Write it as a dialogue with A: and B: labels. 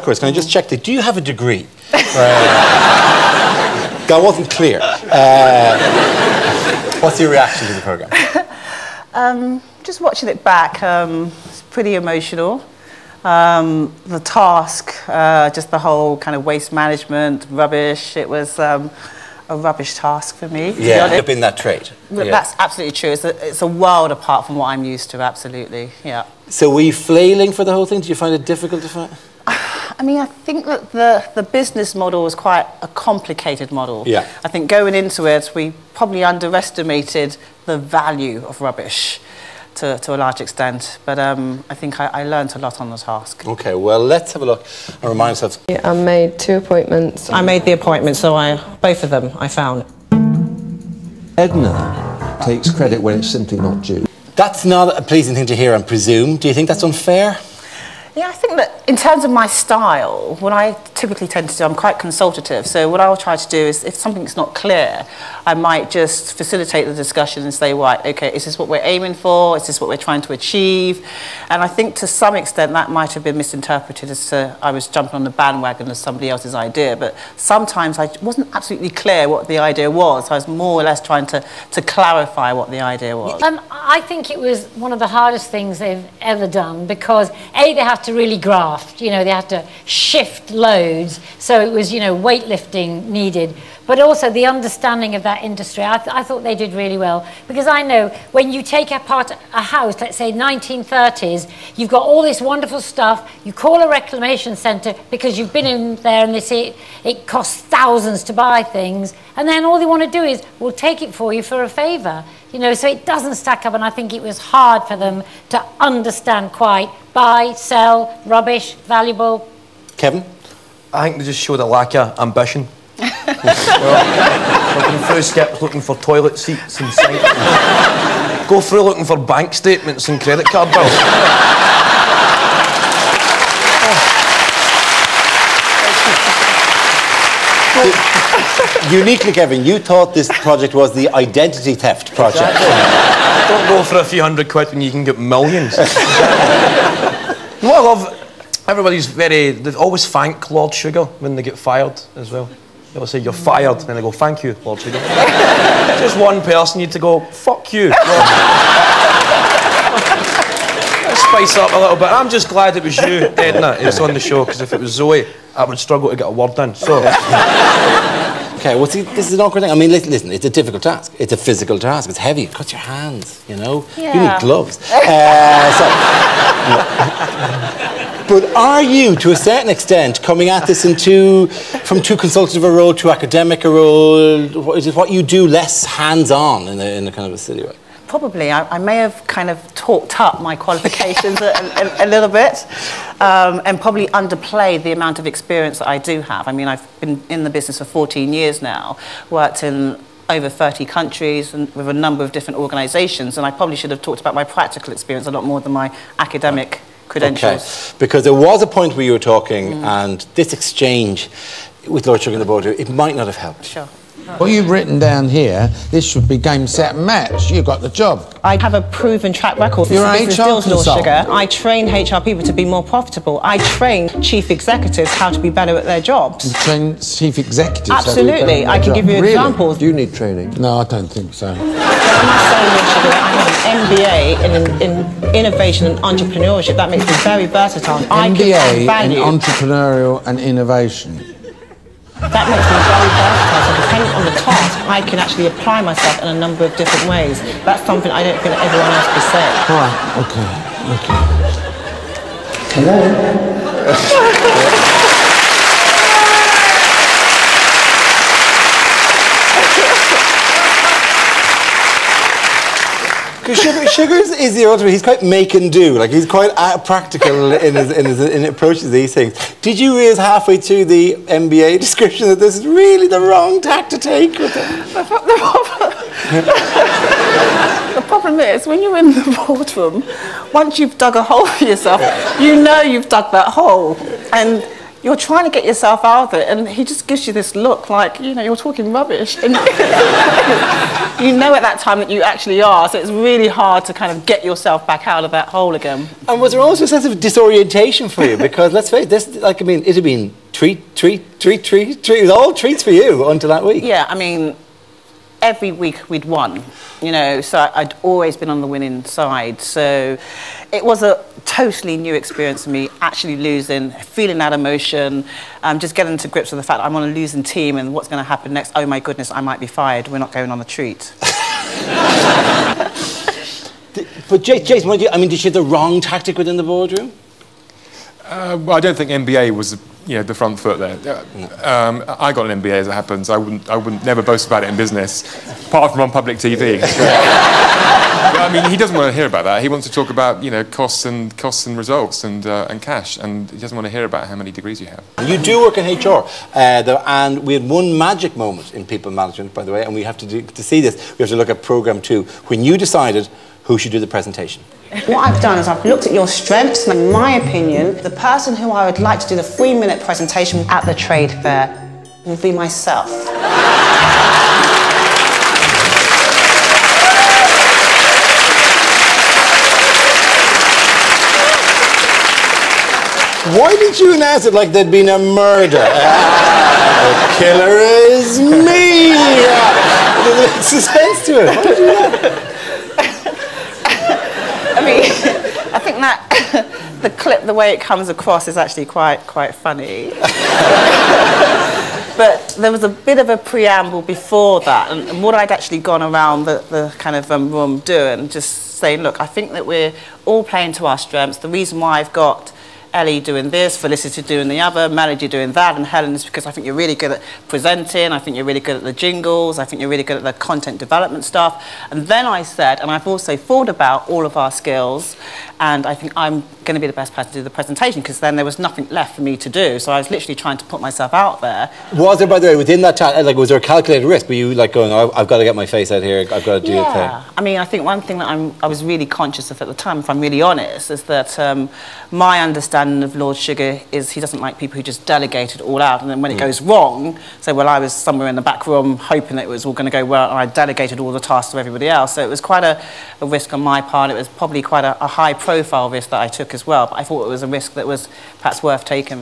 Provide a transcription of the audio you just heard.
A: Can I just check that? Do you have a degree? That wasn't clear. What's your reaction to the programme?
B: Just watching it back, it's pretty emotional. The task, just the whole kind of waste management, rubbish, it was a rubbish task for me.
A: Yeah, up in that trade.
B: That's absolutely true. It's a world apart from what I'm used to, absolutely, yeah.
A: So were you flailing for the whole thing? Did you find it difficult to find?
B: I mean, I think that the business model was quite a complicated model.
A: Yeah.
B: I think going into it, we probably underestimated the value of rubbish to a large extent. But I think I learned a lot on the task.
A: Okay, well, let's have a look and remind ourselves.
C: I made 2 appointments.
B: I made the appointment, so both of them I found.
D: Edna takes credit when it's simply not due.
A: That's not a pleasing thing to hear, I presume. Do you think that's unfair?
B: Yeah, I think that in terms of my style, what I typically tend to do, I'm quite consultative. So what I'll try to do is, if something's not clear, I might just facilitate the discussion and say, right, okay, is this what we're aiming for? Is this what we're trying to achieve? And I think to some extent that might have been misinterpreted as to I was jumping on the bandwagon of somebody else's idea. But sometimes I wasn't absolutely clear what the idea was. I was more or less trying to clarify what the idea was.
E: I think it was one of the hardest things they've ever done because, A, they have to really graft, you know, they had to shift loads, so it was, you know, weightlifting needed, but also the understanding of that industry. I thought they did really well, because I know when you take apart a house, let's say 1930s, you've got all this wonderful stuff, you call a reclamation centre because you've been in there and they say it costs thousands to buy things, and then all they want to do is, we'll take it for you for a favour. You know, so it doesn't stack up, and I think it was hard for them to understand quite buy, sell, rubbish, valuable.
A: Kevin?
F: I think they just showed a lack of ambition. Looking through skips, looking for toilet seats and sinks. Go through looking for bank statements and credit card bills.
A: Uniquely, Kevin, you thought this project was the identity theft project.
F: Exactly. Don't go for a few £100 when you can get millions. What I love, they always thank Lord Sugar when they get fired as well. They'll say, you're fired, and they go, thank you, Lord Sugar. Just one person, you need to go, fuck you. Let's spice up a little bit. I'm just glad it was you, Edna, it's on the show, because if it was Zoe, I would struggle to get a word in, so...
A: Okay, well, see, this is an awkward thing. I mean, listen, it's a difficult task. It's a physical task. It's heavy. It cuts your hands, you know?
B: Yeah.
A: You need gloves. But are you, to a certain extent, coming at this from too consultative a role to academic a role? Is it what you do less hands-on in a kind of a silly way?
B: Probably. I may have kind of talked up my qualifications a little bit and probably underplayed the amount of experience that I do have. I mean, I've been in the business for 14 years now, worked in over 30 countries and with a number of different organisations, and I probably should have talked about my practical experience a lot more than my academic credentials.
A: Okay. Because there was a point where you were talking and this exchange with Lord Sugar and the Border, it might not have helped.
B: Sure.
G: What you've written down here, this should be game, set, match. You got the job.
B: I have a proven track record.
G: You're an HR consultant.
B: I train HR people to be more profitable. I train chief executives how to be better at their jobs.
G: You train chief executives.
B: Absolutely. I can give you examples.
D: Do you need training?
G: No, I don't think so.
B: I have an MBA in innovation and entrepreneurship. That makes me very versatile.
G: MBA in entrepreneurial and innovation.
B: That makes me very versatile. So depending on the task, I can actually apply myself in a number of different ways. That's something I don't think that everyone else could say.
G: All right, okay. Hello?
A: Sugar's is the ultimate. He's quite make and do. Like, he's quite practical in his approach to these things. Did you realise halfway through the MBA description that this is really the wrong tack to take with him?
B: The problem is, when you're in the boardroom, once you've dug a hole for yourself, you know you've dug that hole. And you're trying to get yourself out of it, and he just gives you this look like, you know, you're talking rubbish. And you know at that time that you actually are, so it's really hard to kind of get yourself back out of that hole again.
A: And was there also a sense of disorientation for you? Because let's face it, this, like, I mean, it had been treat. It was all treats for you until that week.
B: Yeah, I mean, every week we'd won, you know, so I'd always been on the winning side. So it was a totally new experience for me, actually losing, feeling that emotion, just getting to grips with the fact that I'm on a losing team and what's going to happen next. Oh my goodness, I might be fired. We're not going on the treat.
A: But Jason, did you have the wrong tactic within the boardroom?
H: Well, I don't think MBA was, the front foot there. I got an MBA as it happens. I wouldn't never boast about it in business, apart from on public TV. But I mean, he doesn't want to hear about that. He wants to talk about costs and results and cash, and he doesn't want to hear about how many degrees you have.
A: You do work in HR, and we had one magic moment in people management, by the way, and we have to see this. We have to look at programme 2 when you decided who should do the presentation.
I: What I've done is I've looked at your strengths, and in my opinion, the person who I would like to do the 3-minute presentation at the trade fair would be myself.
A: Why did you announce it like there'd been a murder? The killer is me! There's suspense to it. Why did you do that?
B: I mean, I think that the clip, the way it comes across, is actually quite funny. But there was a bit of a preamble before that, and what I'd actually gone around the kind of room doing, just saying, look, I think that we're all playing to our strengths. The reason why I've got Ellie doing this, Felicity doing the other, Melody doing that, and Helen is because I think you're really good at presenting, I think you're really good at the jingles, I think you're really good at the content development stuff. And then I said, and I've also thought about all of our skills, and I think I'm going to be the best person to do the presentation, because then there was nothing left for me to do. So I was literally trying to put myself out there.
A: Was there, by the way, within that time, like, was there a calculated risk? Were you like going, oh, I've got to get my face out here, I've got to do the thing?
B: Yeah, I mean, I think one thing that I was really conscious of at the time, if I'm really honest, is that my understanding of Lord Sugar is he doesn't like people who just delegate it all out, and then when it goes wrong, so well, I was somewhere in the back room hoping that it was all going to go well, and I delegated all the tasks to everybody else. So it was quite a risk on my part. It was probably quite a high-profile risk that I took as well, but I thought it was a risk that was perhaps worth taking.